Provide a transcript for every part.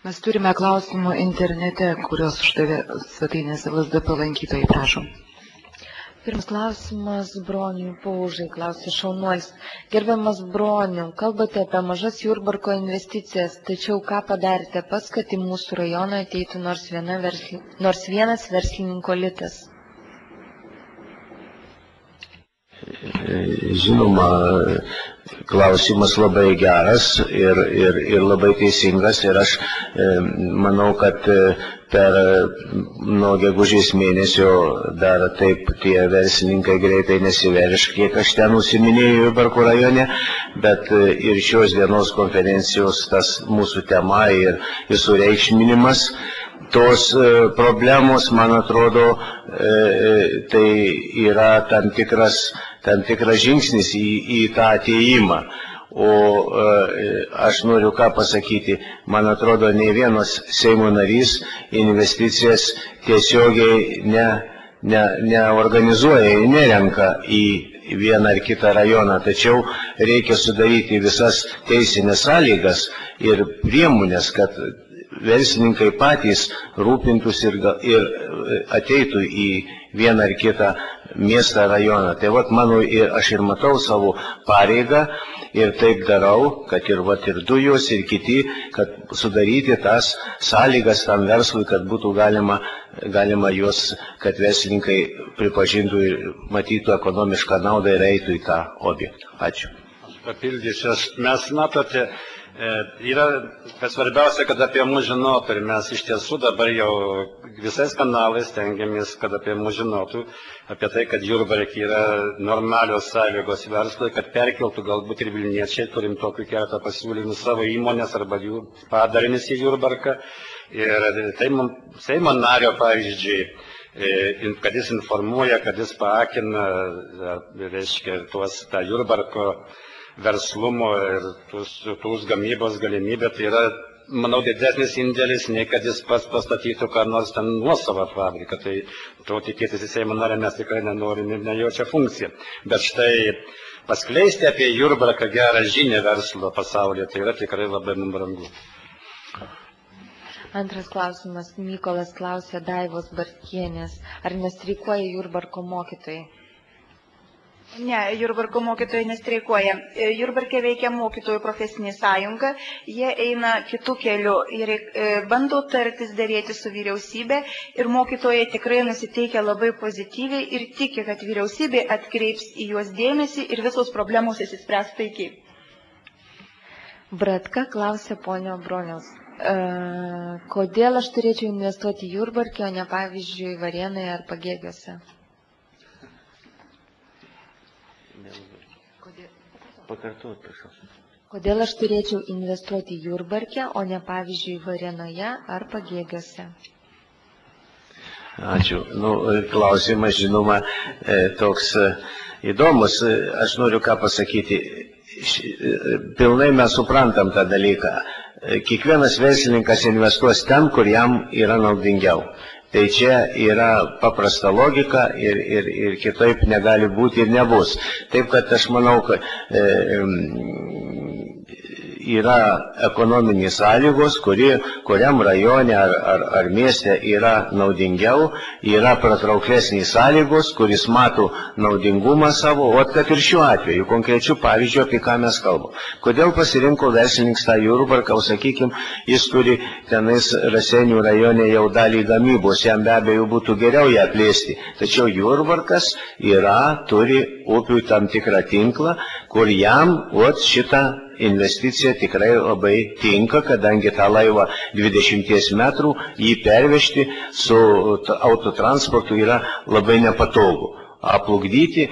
Mes turime klausimų internete, kurios uždavė svetainės LSDP lankytojai, prašom. Pirmas klausimas Broniui Paužai, klausė šaunuolis. Gerbiamas Broniu, kalbate apie mažas Jurbarko investicijas, tačiau ką padarėte pats, kad į mūsų rajoną ateitų nors vienas verslininko litas? Žinoma, klausimas labai geras ir labai teisingas ir aš manau, kad nuo gegužės mėnesio dar taip tie verslininkai greitai nesiverš, kiek aš ten užsiminėjau Jurbarko rajone, bet ir šios dienos konferencijos tas mūsų tema ir sureikšminimas tos problemos, man atrodo, tai yra tam tikras žingsnis į tą atėjimą. O aš noriu ką pasakyti, man atrodo, nei vienas Seimo narys investicijas tiesiogiai neorganizuoja ir nerenka į vieną ar kitą rajoną, tačiau reikia sudaryti visas teisinės sąlygas ir priemonės, kad verslininkai patys rūpintųsi ir ateitų į vieną ar kitą miestą, rajoną. Tai aš ir matau savo pareigą ir taip darau, kad ir dujos ir kiti, kad sudaryti tas sąlygas tam verslui, kad būtų galima juos, kad verslininkai pripažintų ir matytų ekonomišką naudą ir eitų į tą objektą. Ačiū. Papildysiu, mes matote, yra svarbiausia, kad apie mus žinotų ir mes iš tiesų dabar jau visais kanalais stengiamės, kad apie mus žinotų, apie tai, kad Jurbarke yra normalios sąlygos verslui, kad perkeltų galbūt ir Vilniečiai, turim tokių keletą pasiūlymų savo įmonės arba jų padarinis į Jurbarką. Ir tai Seimo nario pavyzdžiui, kad jis informuoja, kad jis paakina, reiškia, tą Jurbarko verslumo ir tos gamybos galimybę, tai yra, manau, didesnis indėlis, nei kad jis pats pastatytų ką nors ten nuosavą fabriką. Tai to tikėtis į Seimo narę mes tikrai nenorime ir nejaučia funkciją. Bet štai paskleisti apie Jurbarką gerą žinią verslo pasaulyje, tai yra tikrai labai mums brangu. Antras klausimas. Mykolas klausė Daivos Bartkienės. Ar nestreikuoja Jurbarko mokytojai? Ne, Jurbarko mokytojai nestreikuoja. Jurbarke veikia mokytojų profesinė sąjunga, jie eina kitų kelių ir bando tartis, dėrėti su vyriausybė ir mokytojai tikrai nusiteikia labai pozityviai ir tiki, kad vyriausybė atkreips į juos dėmesį ir visos problemos įsispręs taikiai. Bratka klausė ponio Broniaus. Kodėl aš turėčiau investuoti Jurbarke, o ne pavyzdžiui Varėnoje ar Pagėgiuose? Pakartot, prašau. Kodėl aš turėčiau investuoti Jurbarke, o ne pavyzdžiui Varėnoje ar Pagėgiuose? Ačiū. Klausimas, žinoma, toks įdomus. Aš noriu ką pasakyti. Pilnai mes suprantam tą dalyką. Kiekvienas verslininkas investuos ten, kur jam yra naudingiau. Tai čia yra paprasta logika ir kitaip negali būti ir nebus. Taip, kad aš manau, kad yra ekonominės sąlygos, kuriam rajone ar mieste yra naudingiau, yra patrauklesnės sąlygos, kuris mato naudingumą savo, o kad ir šiuo atveju, konkrečiu pavyzdžiu, apie ką mes kalbam. Kodėl pasirinko verslininkas tą Jurbarką, sakykime, jis turi tenais Raseinių rajone jau dalį gamybos, jam be abejo būtų geriau ją plėsti. Tačiau Jurbarkas turi upių tam tikrą tinklą, kur jam šitą investicija tikrai labai tinka, kadangi tą laivą 20 metrų jį pervežti su autotransportu yra labai nepatogu. Plukdyti,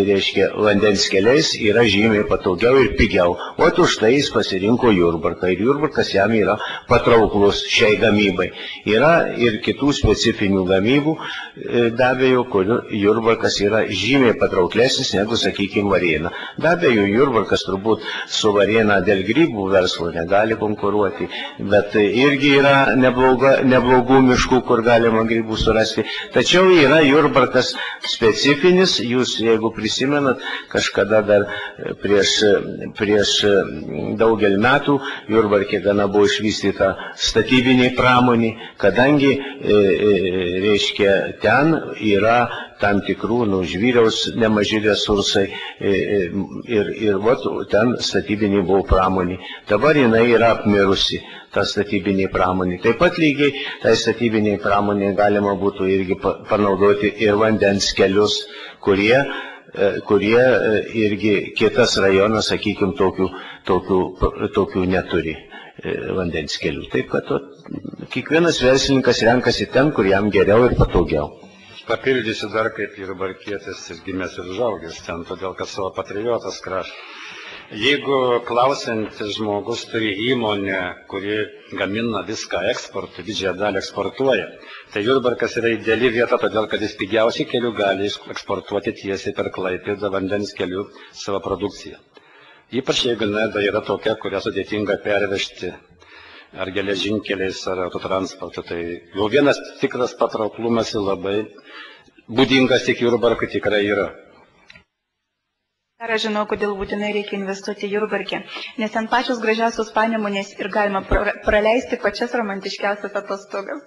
reiškia, vandens keliais yra žymiai patogiau ir pigiau. O už tai jis pasirinko Jurbarką ir Jurbarkas jam yra patrauklus šiai gamybai. Yra ir kitų specifinių gamybų, be abejo, kur Jurbarkas yra žymiai patrauklesnis negu, sakykime, Varėna. Be abejo, Jurbarkas turbūt su Varėna dėl grybų verslo negali konkuruoti, bet irgi yra neblogų miškų, kur galima grybų surasti. Tačiau yra Jurbarkas specifinis. Jūs, jeigu prisimenat, kažkada dar prieš daugelį metų Jurbarke gana buvo išvystyta statybiniai pramonė, kadangi, reiškia, ten yra tam tikrų, žvyriaus nemaži resursai ir ten statybiniai buvo pramonė. Dabar jinai yra apmirusi, ta statybiniai pramonė. Taip pat lygiai tai statybiniai pramonė galima būtų irgi panaudoti ir vandens kelius, kurie irgi kitas rajonas, sakykime, tokių neturi vandens kelių. Taip kad kiekvienas verslininkas renkasi ten, kur jam geriau ir patogiau. Papildysiu dar kaip jurbarkietis ir gimęs ir užaugęs ten, todėl kad savo patriotas kraštas. Jeigu klausantis žmogus turi įmonę, kuri gamina viską eksportui, didžiąją dalį eksportuoja, tai Jurbarkas yra ideali vieta, todėl kad jis pigiausiai kelių gali eksportuoti tiesiai per Klaipėdą vandens kelių savo produkciją. Ypač jeigu yra tokia, kurią sudėtinga pervežti ar geležinkeliais, ar autotransportu, tai jau vienas tikras patrauklumas ir labai būdingas tik Jurbarkui tikrai yra. Ar aš žinau, kodėl būtinai reikia investuoti Jurbarke, nes ten pačios gražiausios panemunės ir galima praleisti pačias romantiškiausias atostogas.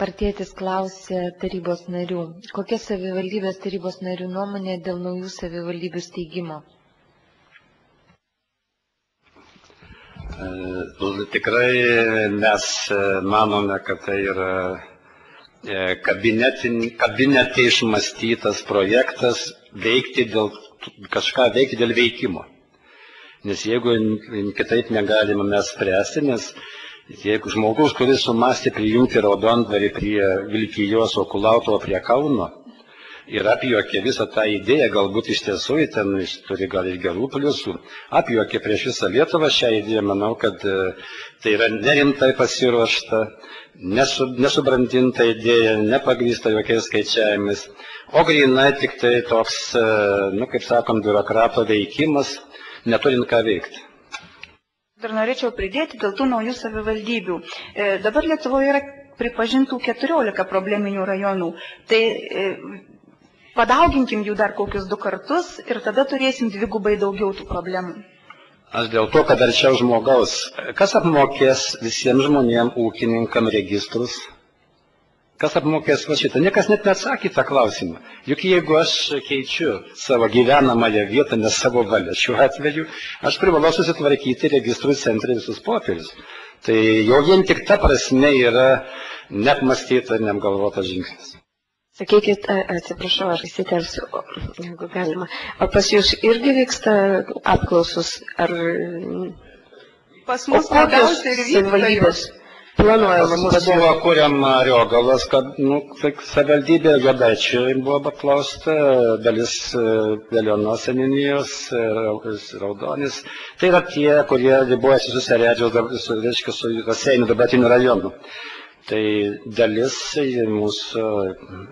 Partietis klausė tarybos narių. Kokia savivaldybės tarybos narių nuomonė dėl naujų savivaldybių steigimo? Tikrai mes manome, kad tai yra kabinete išmąstytas projektas kažką veikti dėl veikimo. Nes jeigu kitaip negalime mes spręsti, nes jeigu žmogus, kuris sumastė prijungti Raudondvarį prie Vilkijos, o Kulautuvo prie Kauno, ir apjuokė visą tą idėją, galbūt iš tiesų ten turi gal ir gerų pliusų, apjuokė prieš visą Lietuvą šią idėją, manau, kad tai yra nerimtai pasiruošta, nesubrandinta idėja, nepagrįsta jokiais skaičiavimais, o grinai tik tai toks, kaip sakom, biurokrato veikimas, neturint ką veikti. Dar norėčiau pridėti dėl tų naujų savivaldybių. Dabar Lietuvoje yra pripažintų 14 probleminių rajonų. Tai padauginkim jų dar kokius 2 kartus ir tada turėsim dvigubai daugiau tų problemų. Aš dėl to, kad arčiau žmogaus, kas apmokės visiems žmonėms, ūkininkam registrus? Kas apmokės va šitą? Niekas net neatsakė tą klausimą. Juk jeigu aš keičiu savo gyvenamąją vietą, ne savo valią, šiuo atveju, aš privalau susitvarkyti registrų centre visus popierius. Tai jau vien tik ta prasme yra neapmąstyta ir neapgalvota žingsnis. Sakykit, atsiprašau, aš įsiterpsiu, jeigu galima. Ar pas jūs irgi vyksta apklausus? Ar pas mus labiausiai ir savivaldybės planuojama? Pas mus buvo kuriama Ariogalos, kad savivaldybė Juodaičiai buvo apklausta, dalis Veliuonos seniūnijos, Raudonis. Tai yra tie, kurie ribojasi su Seredžiaus, reiškia su Raseinių dabartiniu rajonu. Tai dalis mūsų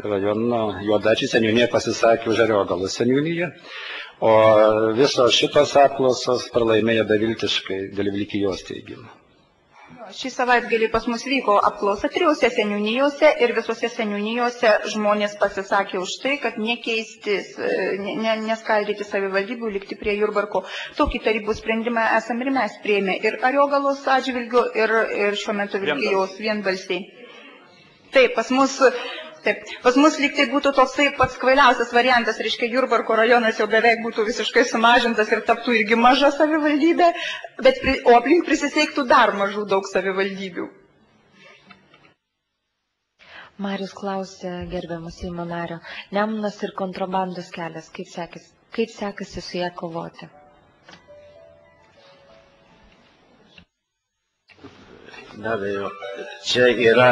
rajono Juodaičių seniūnija pasisakė už Ariogalos seniūniją, o visos šitos apklausos pralaimėjo beviltiškai dėl Vilkijos steigimo. Šį savaitgalį pas mus vyko apklausa 3 seniūnijose ir visose seniūnijose žmonės pasisakė už tai, kad nekeistis, neskaldyti savivaldybių, likti prie Jurbarko. Tokį tarybų sprendimą esam ir mes priėmė ir Ariogalos atžvilgiu, ir šiuo metu Vilkijos vienbalsiai. Taip, pas mus lyg tai būtų toksai pats kvailiausias variantas, reiškia Jurbarko rajonas jau beveik būtų visiškai sumažintas ir taptų irgi maža savivaldybė, o aplink prisiseiktų dar mažų daug savivaldybių. Marius klausė, gerbiamas Seimo nario, Nemunas ir kontrabandos kelias, kaip sekasi su ją kovoti? Be abejo, čia yra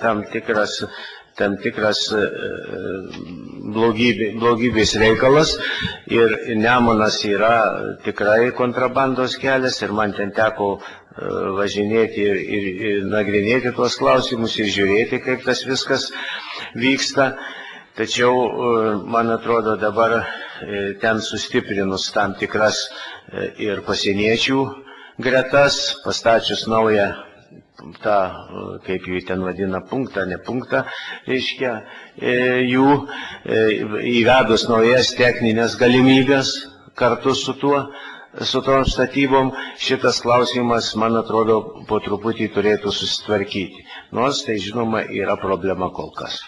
tam tikras blogybės reikalas ir Nemunas yra tikrai kontrabandos kelias ir man ten teko važinėti ir nagrinėti tuos klausimus ir žiūrėti, kaip tas viskas vyksta. Tačiau, man atrodo, dabar ten sustiprinus tam tikras ir pasieniečių gretas, pastačius naują tą, kaip jų ten vadina, punktą, ne punktą, reiškia, jų įvedus naujas techninės galimybės kartu su tuo, su tom statybom, šitas klausimas, man atrodo, po truputį turėtų susitvarkyti. Nors tai, žinoma, yra problema kol kas.